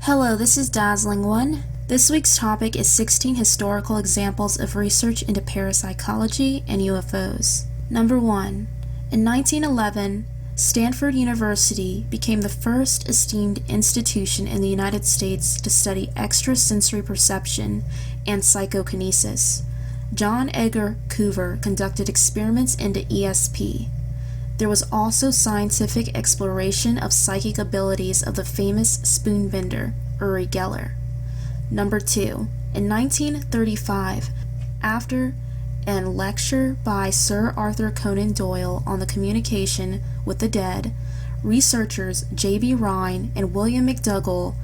Hello, this is Dazzling One. This week's topic is 16 historical examples of research into parapsychology and UFOs. Number 1. In 1911, Stanford University became the first esteemed institution in the United States to study extrasensory perception and psychokinesis. John Edgar Coover conducted experiments into ESP. There was also scientific exploration of psychic abilities of the famous spoon bender, Uri Geller. Number 2. In 1935, after a lecture by Sir Arthur Conan Doyle on the communication with the dead, researchers J.B. Rhine and William McDougall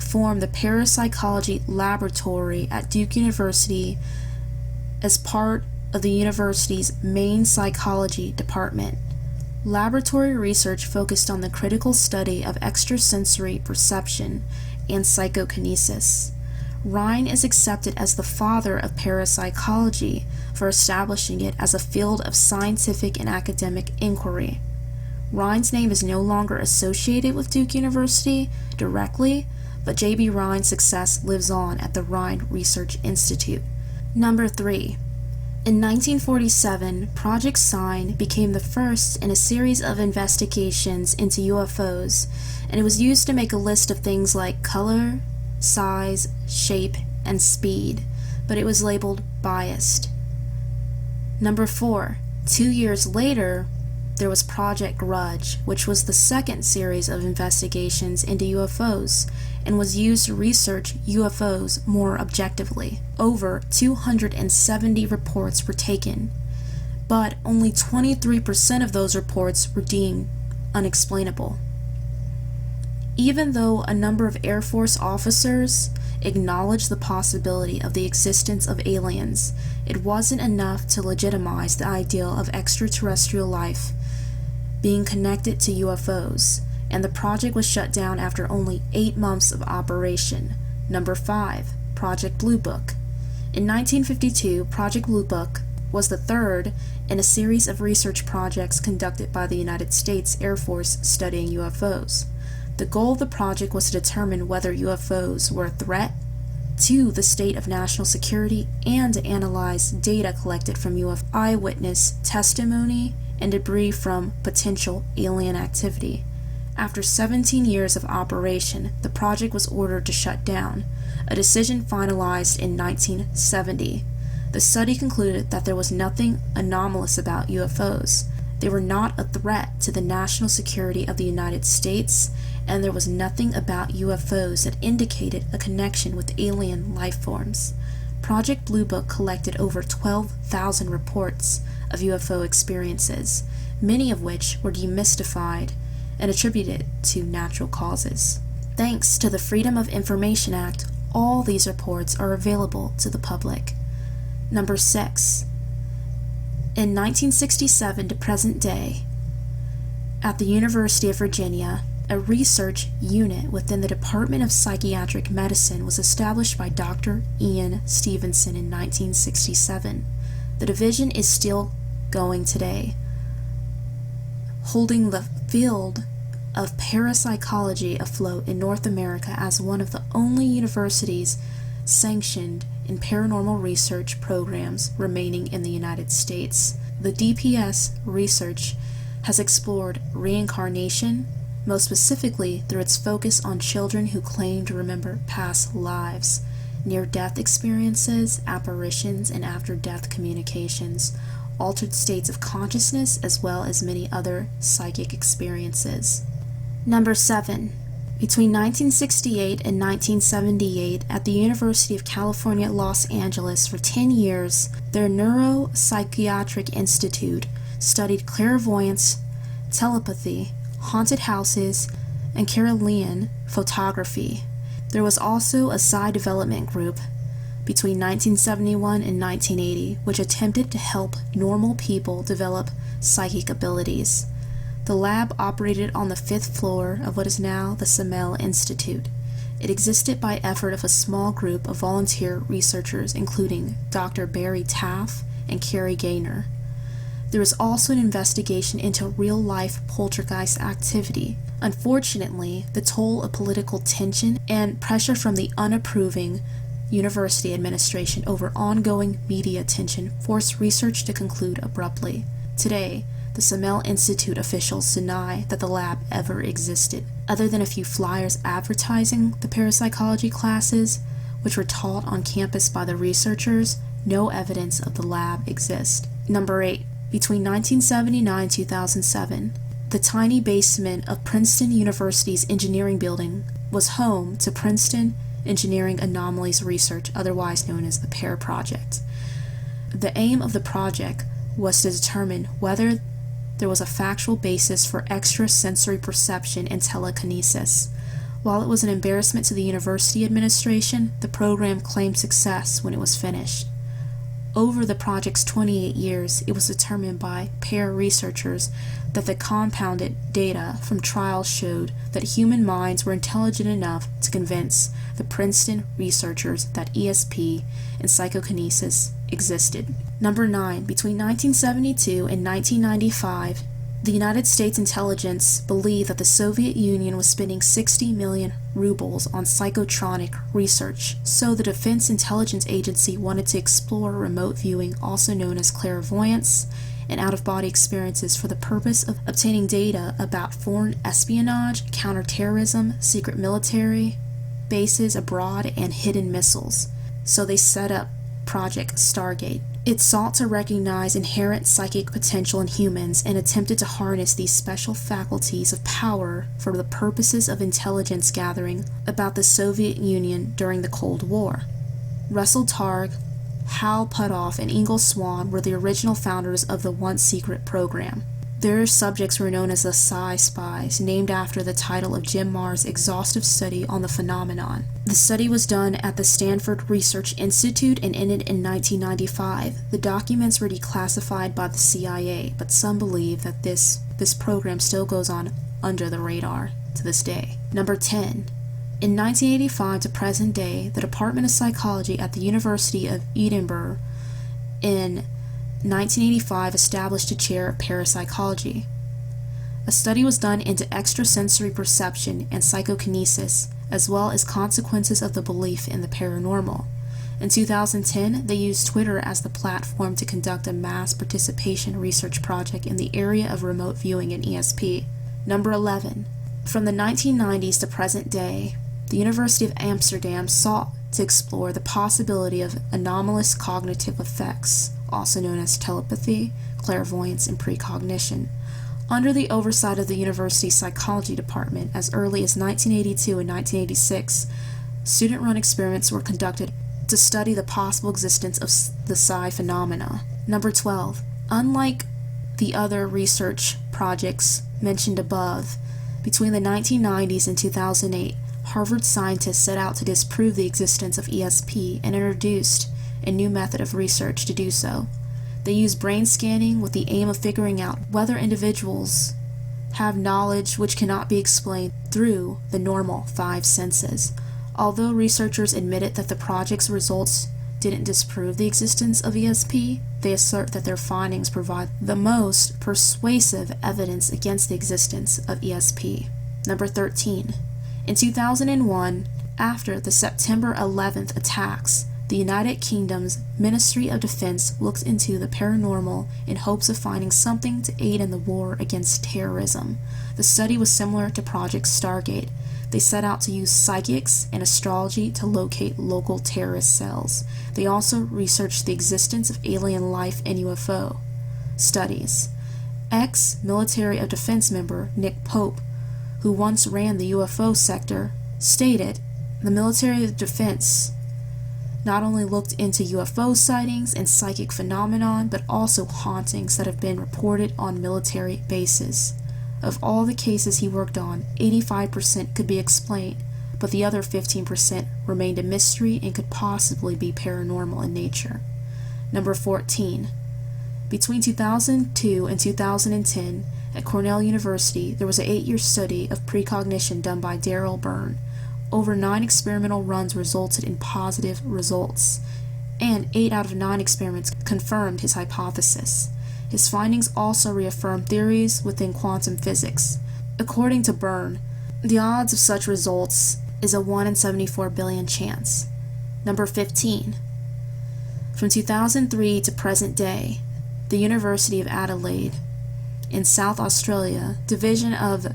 formed the Parapsychology Laboratory at Duke University as part of the university's main psychology department. Laboratory research focused on the critical study of extrasensory perception and psychokinesis. Rhine is accepted as the father of parapsychology for establishing it as a field of scientific and academic inquiry. Rhine's name is no longer associated with Duke University directly, but J.B. Rhine's success lives on at the Rhine Research Institute. Number 3. In 1947, Project Sign became the first in a series of investigations into UFOs, and it was used to make a list of things like color, size, shape, and speed, but it was labeled biased. Number 4. 2 years later, there was Project Grudge, which was the second series of investigations into UFOs and was used to research UFOs more objectively. Over 270 reports were taken, but only 23% of those reports were deemed unexplainable. Even though a number of Air Force officers acknowledged the possibility of the existence of aliens, it wasn't enough to legitimize the ideal of extraterrestrial life being connected to UFOs, and the project was shut down after only 8 months of operation. Number 5. Project Blue Book. In 1952, Project Blue Book was the third in a series of research projects conducted by the United States Air Force studying UFOs. The goal of the project was to determine whether UFOs were a threat to the state of national security and to analyze data collected from UFO eyewitness testimony and debris from potential alien activity. After 17 years of operation, the project was ordered to shut down, a decision finalized in 1970. The study concluded that there was nothing anomalous about UFOs. They were not a threat to the national security of the United States, and there was nothing about UFOs that indicated a connection with alien life forms. Project Blue Book collected over 12,000 reports of UFO experiences, many of which were demystified and attributed to natural causes. Thanks to the Freedom of Information Act, all these reports are available to the public. Number 6. In 1967 to present day, at the University of Virginia, a research unit within the Department of Psychiatric Medicine was established by Dr. Ian Stevenson in 1967. The division is still going today, holding the field of parapsychology afloat in North America as one of the only universities sanctioned in paranormal research programs remaining in the United States. The DPS research has explored reincarnation, most specifically through its focus on children who claim to remember past lives, near-death experiences, apparitions, and after-death communications, altered states of consciousness, as well as many other psychic experiences. Number 7. Between 1968 and 1978, at the University of California, Los Angeles, for 10 years, their Neuropsychiatric Institute studied clairvoyance, telepathy, haunted houses, and Carolian photography. There was also a side development group between 1971 and 1980, which attempted to help normal people develop psychic abilities. The lab operated on the 5th floor of what is now the Semel Institute. It existed by effort of a small group of volunteer researchers, including Dr. Barry Taff and Carrie Gaynor. There was also an investigation into real-life poltergeist activity. Unfortunately, the toll of political tension and pressure from the unapproving university administration over ongoing media attention forced research to conclude abruptly. Today, the Somel Institute officials deny that the lab ever existed. Other than a few flyers advertising the parapsychology classes, which were taught on campus by the researchers, no evidence of the lab exists. Number 8. Between 1979 and 2007, the tiny basement of Princeton University's engineering building was home to Princeton Engineering Anomalies research, otherwise known as the PARE project. The aim of the project was to determine whether there was a factual basis for extrasensory perception and telekinesis. While it was an embarrassment to the university administration, the program claimed success when it was finished. Over the project's 28 years, it was determined by PARE researchers that the compounded data from trials showed that human minds were intelligent enough to convince the Princeton researchers that ESP and psychokinesis existed. Number 9. Between 1972 and 1995, the United States intelligence believed that the Soviet Union was spending 60 million rubles on psychotronic research, so the Defense Intelligence Agency wanted to explore remote viewing, also known as clairvoyance, and out-of-body experiences for the purpose of obtaining data about foreign espionage, counterterrorism, secret military bases abroad, and hidden missiles. So they set up Project Stargate. It sought to recognize inherent psychic potential in humans and attempted to harness these special faculties of power for the purposes of intelligence gathering about the Soviet Union during the Cold War. Russell Targ, Hal Puthoff, and Ingo Swann were the original founders of the once secret program. Their subjects were known as the Psi Spies, named after the title of Jim Marrs' exhaustive study on the phenomenon. The study was done at the Stanford Research Institute and ended in 1995. The documents were declassified by the CIA, but some believe that this program still goes on under the radar to this day. Number 10. In 1985 to present day, the Department of Psychology at the University of Edinburgh in 1985 established a chair of parapsychology. A study was done into extrasensory perception and psychokinesis, as well as consequences of the belief in the paranormal. In 2010, they used Twitter as the platform to conduct a mass participation research project in the area of remote viewing and ESP. Number 11. From the 1990s to present day, the University of Amsterdam sought to explore the possibility of anomalous cognitive effects, also known as telepathy, clairvoyance, and precognition. Under the oversight of the university's psychology department, as early as 1982 and 1986, student-run experiments were conducted to study the possible existence of the psi phenomena. Number 12. Unlike the other research projects mentioned above, between the 1990s and 2008, Harvard scientists set out to disprove the existence of ESP and introduced a new method of research to do so. They use brain scanning with the aim of figuring out whether individuals have knowledge which cannot be explained through the normal 5 senses. Although researchers admitted that the project's results didn't disprove the existence of ESP, they assert that their findings provide the most persuasive evidence against the existence of ESP. Number 13. In 2001, after the September 11th attacks, the United Kingdom's Ministry of Defense looked into the paranormal in hopes of finding something to aid in the war against terrorism. The study was similar to Project Stargate. They set out to use psychics and astrology to locate local terrorist cells. They also researched the existence of alien life and UFO studies. Ex-Military of Defense member Nick Pope, who once ran the UFO sector, stated, "The Military of Defense not only looked into UFO sightings and psychic phenomenon, but also hauntings that have been reported on military bases. Of all the cases he worked on, 85% could be explained, but the other 15% remained a mystery and could possibly be paranormal in nature." Number 14. Between 2002 and 2010, at Cornell University, there was an 8-year study of precognition done by Darrell Byrne. Over 9 experimental runs resulted in positive results, and 8 out of 9 experiments confirmed his hypothesis. His findings also reaffirm theories within quantum physics. According to Byrne, the odds of such results is a 1 in 74 billion chance. Number 15. From 2003 to present day, the University of Adelaide in South Australia, Division of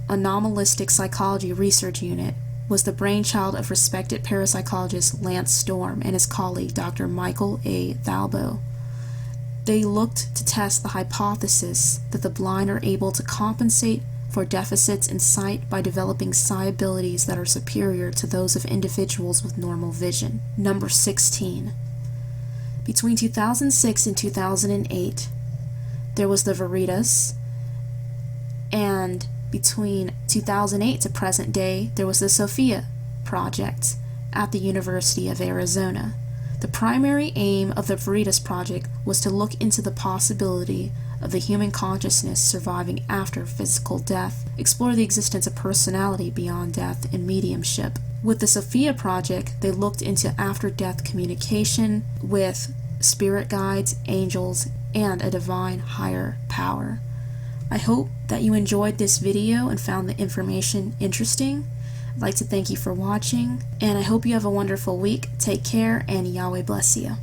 Anomalistic Psychology Research Unit, was the brainchild of respected parapsychologist Lance Storm and his colleague Dr. Michael A. Thalbo. They looked to test the hypothesis that the blind are able to compensate for deficits in sight by developing psi abilities that are superior to those of individuals with normal vision. Number 16. Between 2006 and 2008, there was the Veritas, and between 2008 to present day, there was the Sophia project at the University of Arizona. The primary aim of the Veritas project was to look into the possibility of the human consciousness surviving after physical death, explore the existence of personality beyond death, and mediumship. With the Sophia project, they looked into after-death communication with spirit guides, angels, and a divine higher power. I hope that you enjoyed this video and found the information interesting. I'd like to thank you for watching, and I hope you have a wonderful week. Take care, and Yahweh bless you.